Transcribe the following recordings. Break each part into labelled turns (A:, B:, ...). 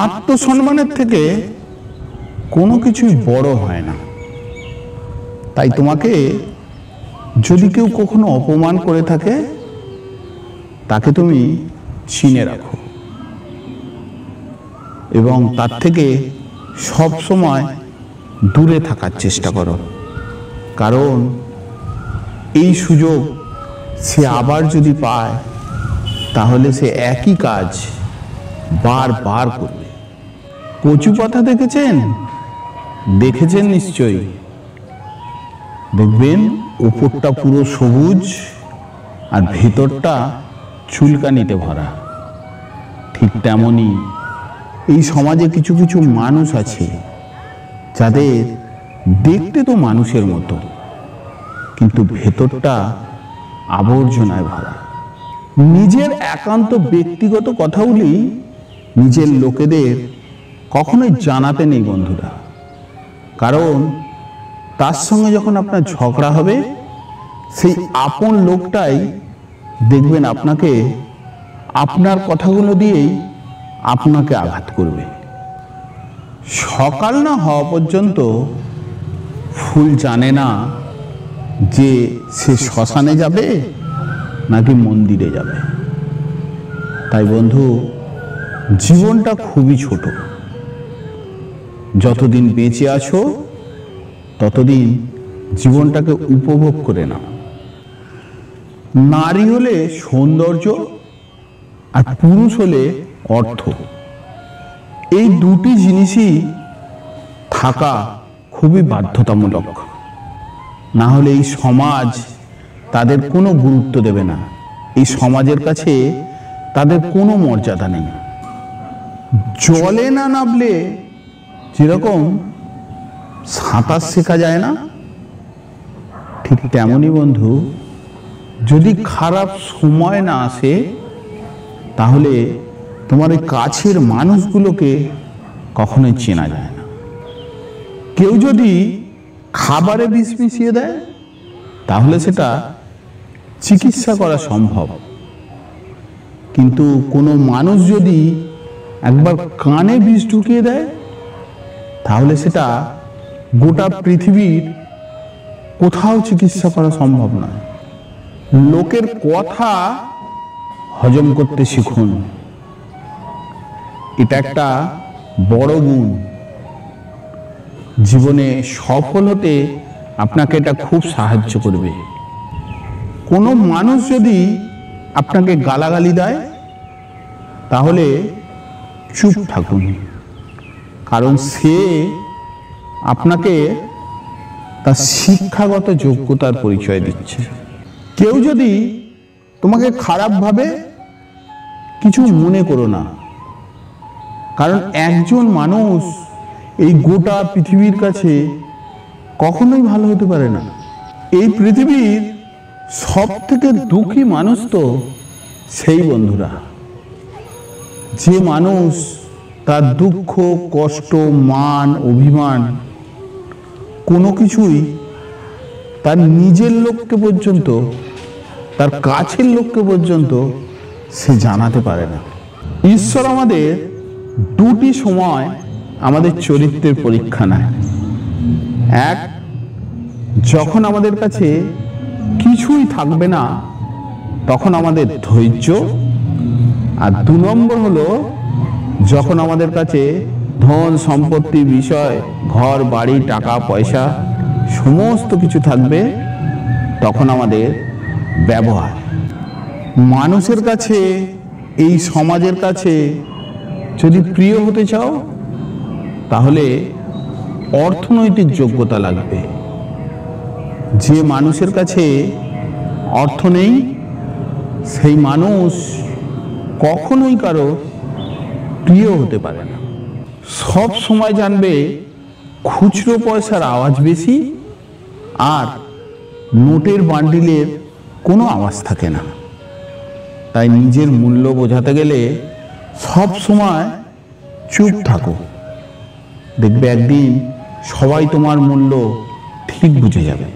A: আত্মসম্মানের থেকে কোনো কিছুই বড় হয় না। তাই তোমাকে যদি কেউ কখনো অপমান করে থাকে, তাকে তুমি চিনে রাখো এবং তার থেকে সব সময় দূরে থাকার চেষ্টা করো। কারণ এই সুযোগ সে আবার যদি পায়, তাহলে সে একই কাজ বারবার করবে। কচু পাতা দেখেছেন? দেখেছেন নিশ্চয়ই। দেখবেন উপরটা পুরো সবুজ আর ভেতরটা চুলকানিতে ভরা। ঠিক তেমনই এই সমাজে কিছু কিছু মানুষ আছে যাদের দেখতে তো মানুষের মতো, কিন্তু ভেতরটা আবর্জনায় ভরা। নিজের একান্ত ব্যক্তিগত কথাগুলি নিজের লোকেদের কখনোই জানাতে নেই বন্ধুরা। কারণ তার সঙ্গে যখন আপনার ঝগড়া হবে, সেই আপন লোকটাই দেখবেন আপনাকে আপনার কথাগুলো দিয়েই আপনাকে আঘাত করবে। সকাল না হওয়া পর্যন্ত ফুল জানে না যে সে শ্মশানে যাবে নাকি মন্দিরে যাবে। তাই বন্ধু, জীবনটা খুবই ছোট। যতদিন বেঁচে আছো ততদিন জীবনটাকে উপভোগ করে নাও। নারী হলে সৌন্দর্য আর পুরুষ হলে অর্থ। এই দুটি জিনিসই থাকা খুবই বাধ্যতামূলক। না হলে এই সমাজ তাদের কোনো গুরুত্ব দেবে না। এই সমাজের কাছে তাদের কোনো মর্যাদা নেই। জলে না নামলে যেরকম সাঁতার শেখা যায় না, ঠিক তেমনই বন্ধু, যদি খারাপ সময় না আসে, তাহলে তোমার ওই কাছের মানুষগুলোকে কখনোই চেনা যায় না। কেউ যদি খাবারে বিষ মিশিয়ে দেয়, তাহলে সেটা চিকিৎসা করা সম্ভব। কিন্তু কোনো মানুষ যদি একবার কানে বিষ ঢুকিয়ে দেয়, তাহলে সেটা গোটা পৃথিবীর কোথাও চিকিৎসা করা সম্ভব নয়। লোকের কথা হজম করতে শিখুন। এটা একটা বড় গুণ। জীবনে সফল হতে আপনাকে এটা খুব সাহায্য করবে। কোনো মানুষ যদি আপনাকে গালাগালি দেয়, তাহলে চুপ থাকুন। কারণ সে আপনাকে তার শিক্ষাগত যোগ্যতার পরিচয় দিচ্ছে। কেউ যদি তোমাকে খারাপ ভাবে, কিছু মনে করো না। কারণ একজন মানুষ এই গোটা পৃথিবীর কাছে কখনোই ভালো হতে পারে না। এই পৃথিবীর সব থেকে দুঃখী মানুষ তো সেই বন্ধুরা, যে মানুষ তার দুঃখ, কষ্ট, মান, অভিমান কোনো কিছুই তার নিজের লোককে পর্যন্ত, তার কাছের লোককে পর্যন্ত সে জানাতে পারে না। ঈশ্বর আমাদের দুটি সময় আমাদের চরিত্রের পরীক্ষা নেয়। এক, যখন আমাদের কাছে কিছুই থাকবে না, তখন আমাদের ধৈর্য। আর 2 নম্বর হলো, যখন আমাদের কাছে ধন সম্পত্তি, বিষয়, ঘর বাড়ি, টাকা পয়সা সমস্ত কিছু থাকবে, তখন আমাদের ব্যবহার। মানুষের কাছে, এই সমাজের কাছে যদি প্রিয় হতে চাও, তাহলে অর্থনৈতিক যোগ্যতা লাগবে। যে মানুষের কাছে অর্থ নেই, সেই মানুষ কখনোই কারো প্রিয় হতে পারে না। সব সময় জানবে খুচরো পয়সার আওয়াজ বেশি, আর নোটের বান্ডিলের কোনো আওয়াজ থাকে না। তাই নিজের মূল্য বোঝাতে গেলে সব সময় চুপ থাকো। দেখবে একদিন সবাই তোমার মূল্য ঠিক বুঝে যাবে।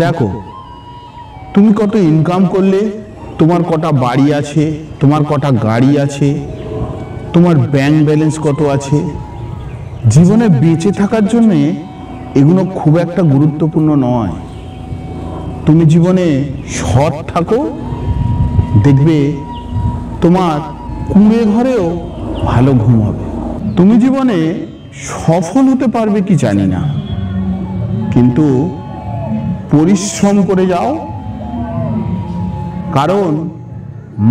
A: দেখো, তুমি কত ইনকাম করলে, তোমার কটা বাড়ি আছে, তোমার কটা গাড়ি আছে, তোমার ব্যাংক ব্যালেন্স কত আছে। জীবনে বেঁচে থাকার জন্যে এগুলো খুব একটা গুরুত্বপূর্ণ নয়। তুমি জীবনে সৎ থাকো, দেখবে তোমার কুঁড়ে ঘরেও ভালো ঘুম হবে। তুমি জীবনে সফল হতে পারবে কি জানি না, কিন্তু পরিশ্রম করে যাও। কারণ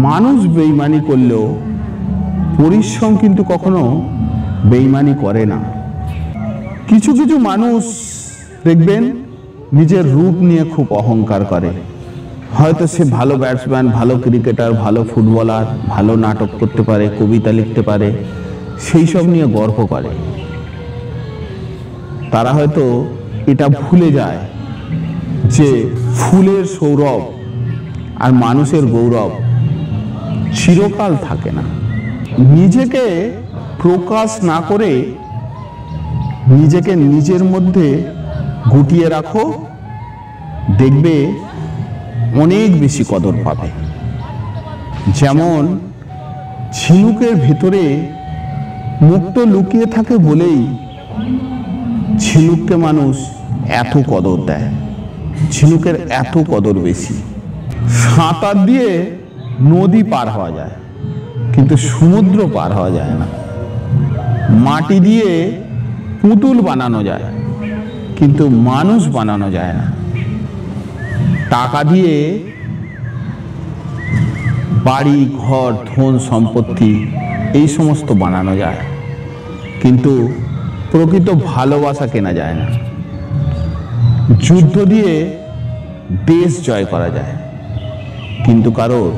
A: মানুষ বেইমানি করলেও পরিশ্রম কিন্তু কখনো বেইমানি করে না। কিছু কিছু মানুষ দেখবেন নিজের রূপ নিয়ে খুব অহংকার করে। হয়তো সে ভালো ব্যাটসম্যান, ভালো ক্রিকেটার, ভালো ফুটবলার, ভালো নাটক করতে পারে, কবিতা লিখতে পারে, সেই সব নিয়ে গর্ব করে। তারা হয়তো এটা ভুলে যায় যে ফুলের সৌরভ আর মানুষের গৌরব চিরকাল থাকে না। নিজেকে প্রকাশ না করে নিজেকে নিজের মধ্যে গুটিয়ে রাখো, দেখবে অনেক বেশি কদর পাবে। যেমন ঝিনুকের ভেতরে মুক্ত লুকিয়ে থাকে বলেই ঝিনুককে মানুষ এত কদর দেয়। ঝিনুকের এত কদর বেশি। সাঁতার দিয়ে নদী পার হওয়া যায়, কিন্তু সমুদ্র পার হওয়া যায় না। মাটি দিয়ে পুতুল বানানো যায়, কিন্তু মানুষ বানানো যায় না। টাকা দিয়ে বাড়ি, ঘর, ধন সম্পত্তি এই সমস্ত বানানো যায়, কিন্তু প্রকৃত ভালোবাসা কেনা যায় না। যুদ্ধ দিয়ে দেশ জয় করা যায়, কিন্তু কারোর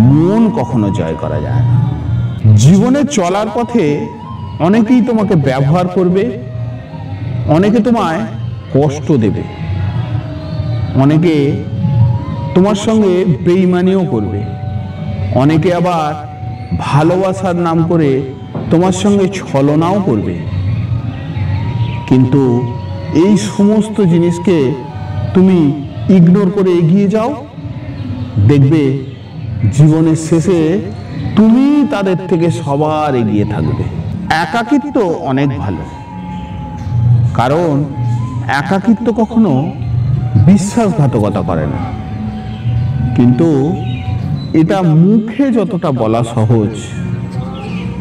A: মন কখনো জয় করা যায় না। জীবনে চলার পথে অনেকেই তোমাকে ব্যবহার করবে, অনেকে তোমায় কষ্ট দেবে, অনেকে তোমার সঙ্গে বেইমানিও করবে, অনেকে আবার ভালোবাসার নাম করে তোমার সঙ্গে ছলনাও করবে। কিন্তু এই সমস্ত জিনিসকে তুমি ইগনোর করে এগিয়ে যাও, দেখবে জীবনের শেষে তুমি তাদের থেকে সবার এগিয়ে থাকবে। একাকিত্ব অনেক ভালো, কারণ একাকিত্ব কখনো বিশ্বাসঘাতকতা করে না। কিন্তু এটা মুখে যতটা বলা সহজ,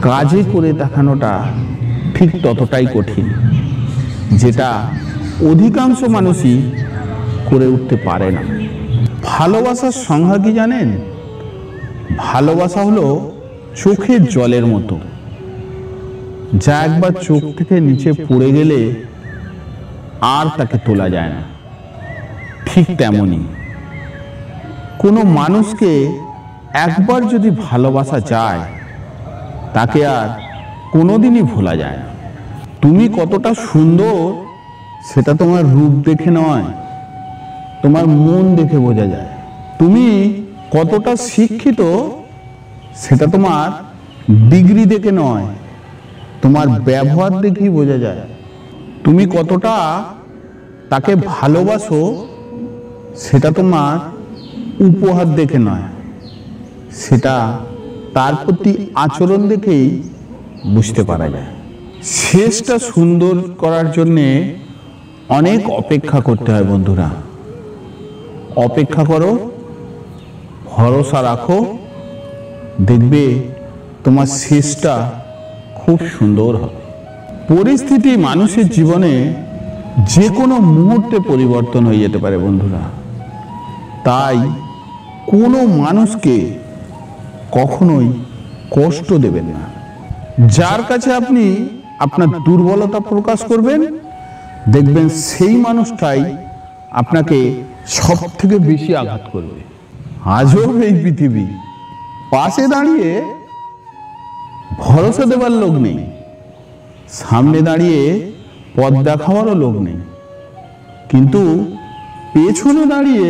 A: কাজে করে দেখানোটা ঠিক ততটাই কঠিন, যেটা অধিকাংশ মানুষই করে উঠতে পারে না। ভালোবাসার সংজ্ঞা কি জানেন? ভালোবাসা হলো চোখের জলের মতো, যা একবার চোখ থেকে নিচে পড়ে গেলে আর তাকে তোলা যায় না। ঠিক তেমনই কোনো মানুষকে একবার যদি ভালোবাসা যায়, তাকে আর কোনোদিনই ভোলা যায় না। তুমি কতটা সুন্দর সেটা তোমার রূপ দেখে নয়, তোমার মন দেখে বোঝা যায়। তুমি কতটা শিক্ষিত সেটা তোমার ডিগ্রি দেখে নয়, তোমার ব্যবহার দেখেই বোঝা যায়। তুমি কতটা তাকে ভালোবাসো সেটা তোমার উপহার দেখে নয়, সেটা তার প্রতি আচরণ দেখেই বুঝতে পারা যায়। শেষটা সুন্দর করার জন্যে অনেক অপেক্ষা করতে হয় বন্ধুরা। অপেক্ষা করো, ভরসা রাখো, দেখবে তোমার শেষটা খুব সুন্দর হবে। পরিস্থিতি মানুষের জীবনে যে কোনো মুহূর্তে পরিবর্তন হয়ে যেতে পারে বন্ধুরা। তাই কোনো মানুষকে কখনোই কষ্ট দেবেন না। যার কাছে আপনি আপনার দুর্বলতা প্রকাশ করবেন, দেখবেন সেই মানুষটাই আপনাকে সব থেকে বেশি আঘাত করবে। আজও এই পৃথিবী, পাশে দাঁড়িয়ে ভরসা দেবার লোক নেই, সামনে দাঁড়িয়ে পথ দেখাবারও লোক নেই, কিন্তু পেছনে দাঁড়িয়ে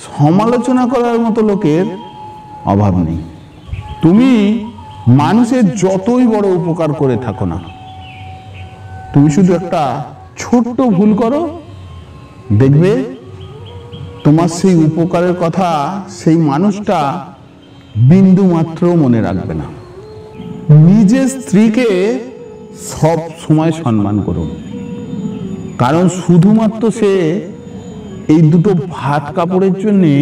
A: সমালোচনা করার মতো লোকের অভাব নেই। তুমি মানুষের যতই বড় উপকার করে থাকো না, তুমি শুধু একটা ছোট্ট ভুল করো, দেখবে তোমার সেই উপকারের কথা সেই মানুষটা বিন্দু মাত্র মনে রাখবে না। নিজের স্ত্রীকে সব সময় সম্মান করুন, কারণ শুধুমাত্র সে এই দুটো ভাত কাপড়ের জন্যে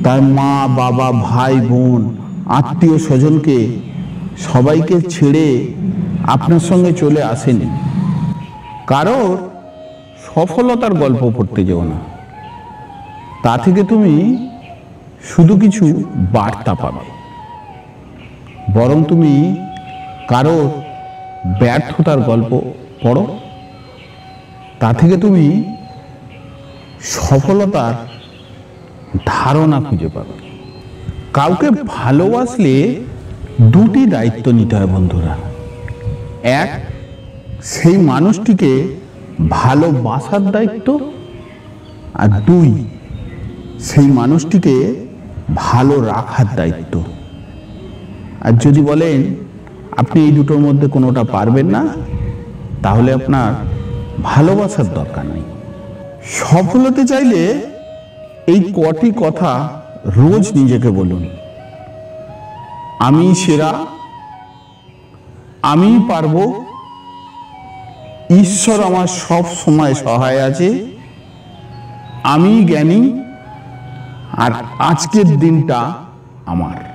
A: তার মা বাবা ভাই বোন আত্মীয় স্বজনকে সবাইকে ছেড়ে আপনার সঙ্গে চলে আসেনি। কারোর সফলতার গল্প পড়তে যেও না, তা থেকে তুমি শুধু কিছু বার্তা পাবে। বরং তুমি কারোর ব্যর্থতার গল্প পড়ো, তা থেকে তুমি সফলতার ধারণা খুঁজে পাবে। কাউকে ভালোবাসলে দুটি দায়িত্ব নিতে হয় বন্ধুরা। এক, সেই মানুষটিকে ভালোবাসার দায়িত্ব, আর দুই, সেই মানুষটিকে ভালো রাখার দায়িত্ব। আর যদি বলেন আপনি এই দুটোর মধ্যে কোনোটা পারবেন না, তাহলে আপনার ভালোবাসার দরকার নেই। সফল হতে চাইলে এই কটি কথা রোজ নিজেকে বলুন। আমি সেরা, আমি পারবো, ঈশ্বর আমার সব সময় সহায় আছে, আমি জ্ঞানী, আর আজকের দিনটা আমার।